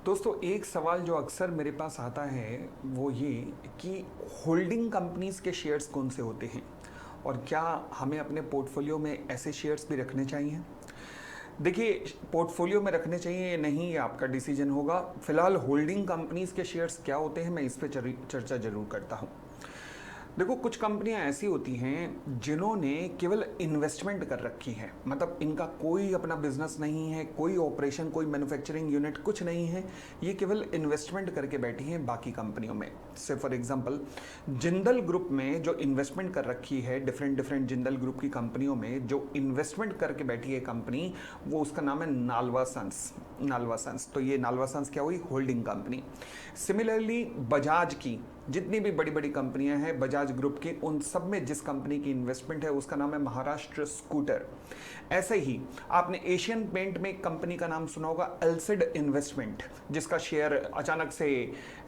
दोस्तों एक सवाल जो अक्सर मेरे पास आता है वो ये कि होल्डिंग कंपनीज के शेयर्स कौन से होते हैं और क्या हमें अपने पोर्टफोलियो में ऐसे शेयर्स भी रखने चाहिए। देखिए, पोर्टफोलियो में रखने चाहिए या नहीं ये आपका डिसीजन होगा। फिलहाल होल्डिंग कंपनीज के शेयर्स क्या होते हैं मैं इस पर चर्चा जरूर करता हूँ। देखो, कुछ कंपनियां ऐसी होती हैं जिन्होंने केवल इन्वेस्टमेंट कर रखी है, मतलब इनका कोई अपना बिजनेस नहीं है, कोई ऑपरेशन, कोई मैन्युफैक्चरिंग यूनिट कुछ नहीं है। ये केवल इन्वेस्टमेंट करके बैठी हैं बाकी कंपनियों में। से फॉर एग्जांपल जिंदल ग्रुप में जो इन्वेस्टमेंट कर रखी है, डिफरेंट डिफरेंट जिंदल ग्रुप की कंपनियों में जो इन्वेस्टमेंट करके बैठी है कंपनी, वो उसका नाम है नालवा सन्स। नालवा सन्स, तो ये नालवा सन्स क्या हुई? Holding company. सिमिलरली बजाज की जितनी भी बड़ी बड़ी कंपनियां हैं बजाज ग्रुप की, उन सब में जिस कंपनी की इन्वेस्टमेंट है उसका नाम है महाराष्ट्र स्कूटर। ऐसे ही आपने एशियन पेंट में एक कंपनी का नाम सुना होगा, एलसिड इन्वेस्टमेंट, जिसका शेयर अचानक से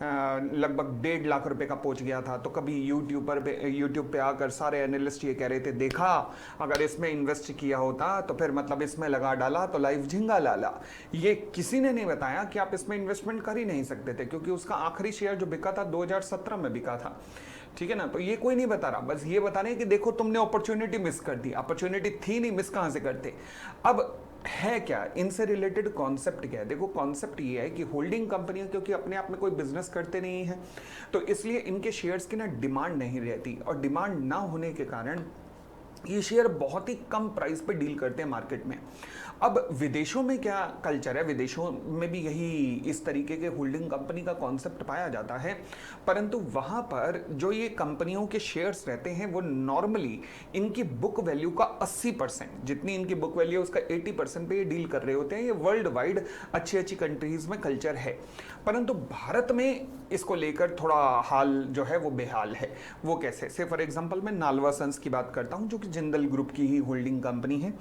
लगभग 1.5 लाख रुपए का पहुंच गया था। तो कभी यूट्यूब पे आकर सारे एनालिस्ट ये कह रहे थे, देखा अगर इसमें इन्वेस्ट किया होता तो फिर मतलब इसमें लगा डाला तो लाइफ झिंगा लाला। ये किसी ने नहीं बताया कि आप इसमें इन्वेस्टमेंट कर ही नहीं सकते थे, क्योंकि उसका आखिरी शेयर जो बिका था 2017 में बिका था। ठीक है ना? तो ये कोई नहीं बता रहा, बस ये बता रहे हैं कि देखो तुमने अपॉर्चुनिटी मिस कर दी। अपॉर्चुनिटी थी नहीं, मिस कहां से करते। अब है क्या इनसे रिलेटेड कॉन्सेप्ट? क्या है? देखो, कॉन्सेप्ट ये है कि होल्डिंग कंपनियां क्योंकि अपने आप में कोई बिजनेस करते नहीं है, तो इसलिए इनके शेयर्स की ना डिमांड नहीं रहती, और डिमांड ना होने के कारण ये शेयर बहुत ही कम प्राइस पे डील करते हैं मार्केट में। अब विदेशों में क्या कल्चर है, विदेशों में भी यही इस तरीके के होल्डिंग कंपनी का कॉन्सेप्ट पाया जाता है, परंतु वहां पर जो ये कंपनियों के शेयर्स रहते हैं वो नॉर्मली इनकी बुक वैल्यू का 80%, जितनी इनकी बुक वैल्यू है उसका 80% पे ये डील कर रहे होते हैं। ये वर्ल्ड वाइड अच्छी अच्छी कंट्रीज में कल्चर है, परंतु भारत में इसको लेकर थोड़ा हाल जो है वो बेहाल है। वो कैसे? से फॉर एग्जांपल मैं नालवा सन्स की बात करता हूं, जो कि जिंदल ग्रुप की ही होल्डिंग कंपनी है।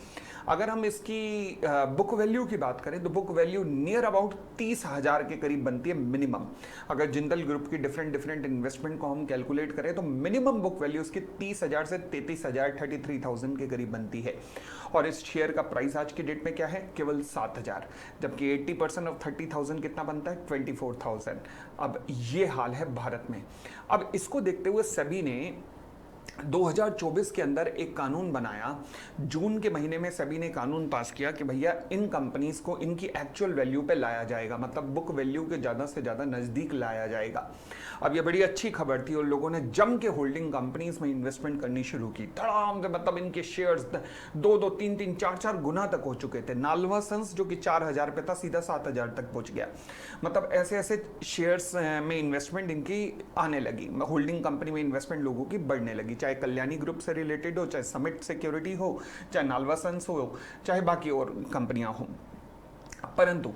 अगर हम इसकी बुक वैल्यू की बात करें तो बुक वैल्यू नियर अबाउट 30,000 के करीब बनती है मिनिमम। अगर जिंदल ग्रुप की डिफरेंट डिफरेंट इन्वेस्टमेंट को हम कैलकुलेट करें तो मिनिमम बुक वैल्यू उसकी 30,000 से 33,000, 33,000 के करीब बनती है। और इस शेयर का प्राइस आज की डेट में क्या है? केवल 7,000, जबकि 80% ऑफ 30,000 कितना बनता है? 24,000। अब ये हाल है भारत में। अब इसको देखते हुए सेबी ने 2024 के अंदर एक कानून बनाया। जून के महीने में सेबी ने कानून पास किया कि भैया इन कंपनीज को इनकी एक्चुअल वैल्यू पे लाया जाएगा, मतलब बुक वैल्यू के ज़्यादा से ज़्यादा नज़दीक लाया जाएगा। अब ये बड़ी अच्छी खबर थी और लोगों ने जम के होल्डिंग कंपनीज में इन्वेस्टमेंट करनी शुरू की धड़ाम से। मतलब इनके शेयर्स 2-2, 3-3, 4-4 गुना तक हो चुके थे। नालवा सन्स जो कि 4,000 पे था, सीधा 7,000 तक पहुंच गया। मतलब ऐसे ऐसे शेयर्स में इन्वेस्टमेंट इनकी आने लगी, होल्डिंग कंपनी में इन्वेस्टमेंट लोगों की बढ़ने लगी, चाहे कल्याणी ग्रुप से रिलेटेड हो, चाहे समिट सिक्योरिटी हो, चाहे नालवा सन्स हो, चाहे बाकी और कंपनियां हो। परंतु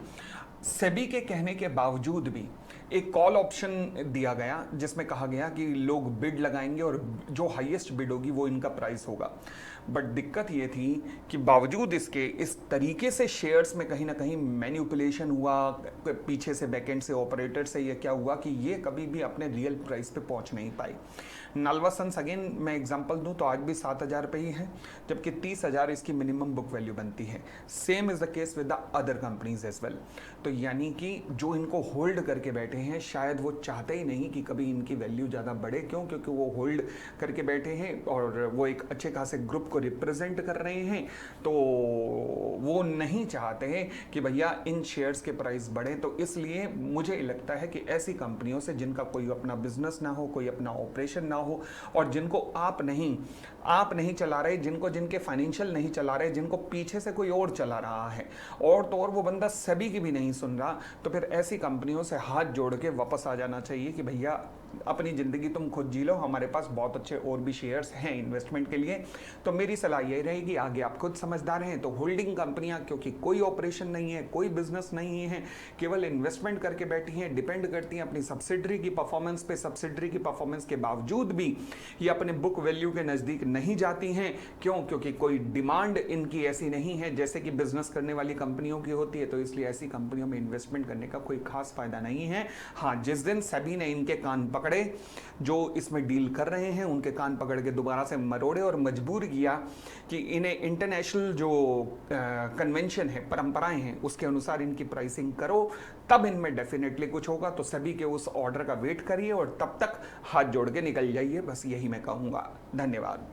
सेबी के कहने के बावजूद भी एक कॉल ऑप्शन दिया गया जिसमें कहा गया कि लोग बिड लगाएंगे और जो हाईएस्ट बिड होगी वो इनका प्राइस होगा। बट दिक्कत ये थी कि बावजूद इसके इस तरीके से शेयर्स में कहीं ना कहीं मैनिपुलेशन हुआ, पीछे से बैकएंड से ऑपरेटर से ये क्या हुआ कि ये कभी भी अपने रियल प्राइस पे पहुंच नहीं पाई। नालवा सन्स अगेन मैं एग्जांपल दूं तो आज भी 7,000 पे ही है, जबकि 30,000 इसकी मिनिमम बुक वैल्यू बनती है। Same is the case with the other companies as well. तो यानी कि जो इनको होल्ड करके बैठे हैं शायद वो चाहते ही नहीं कि कभी इनकी वैल्यू ज़्यादा बढ़े। क्यों? क्योंकि वो होल्ड करके बैठे हैं और वो एक अच्छे खासे ग्रुप को रिप्रेजेंट कर रहे हैं, तो वो नहीं चाहते हैं कि भैया इन शेयर्स के प्राइस बढ़े। तो इसलिए मुझे लगता है कि ऐसी कंपनियों से जिनका कोई अपना बिजनेस ना हो, कोई अपना ऑपरेशन ना हो, और जिनको आप नहीं चला रहे, जिनके फाइनेंशियल नहीं चला रहे, जिनको पीछे से कोई और चला रहा है, और तो और वो बंदा सेबी की भी नहीं सुन रहा, तो फिर ऐसी कंपनियों से हाथ जोड़ के वापस आ जाना चाहिए कि भैया अपनी ज़िंदगी तुम खुद जी लो, हमारे पास बहुत अच्छे और भी शेयर्स हैं इन्वेस्टमेंट के लिए। तो मेरी सलाह यही रहेगी, आगे आप खुद समझदार हैं तो होल्डिंग कंपनियां क्योंकि कोई ऑपरेशन नहीं है, कोई बिजनेस नहीं है, केवल इन्वेस्टमेंट करके बैठी हैं, डिपेंड करती हैं अपनी सब्सिडरी की परफॉर्मेंस पे। सब्सिडरी की परफॉर्मेंस के बावजूद बावजूद भी ये अपने बुक वैल्यू के नज़दीक नहीं जाती हैं। क्यों? क्योंकि कोई डिमांड इनकी ऐसी नहीं है जैसे कि बिजनेस करने वाली कंपनियों की होती है, तो इसलिए ऐसी कंपनियों में इन्वेस्टमेंट करने का कोई खास फायदा नहीं है। हाँ, जिस दिन सेबी ने इनके कान पकड़े, जो इसमें डील कर रहे हैं उनके कान पकड़ के दोबारा से मरोड़े और मजबूर किया कि इन्हें इंटरनेशनल जो कन्वेंशन है, परंपराएं हैं, उसके अनुसार इनकी प्राइसिंग करो, तब इनमें डेफिनेटली कुछ होगा। तो सभी के उस ऑर्डर का वेट करिए और तब तक हाथ जोड़ के निकल जाइए, बस यही मैं कहूँगा। धन्यवाद।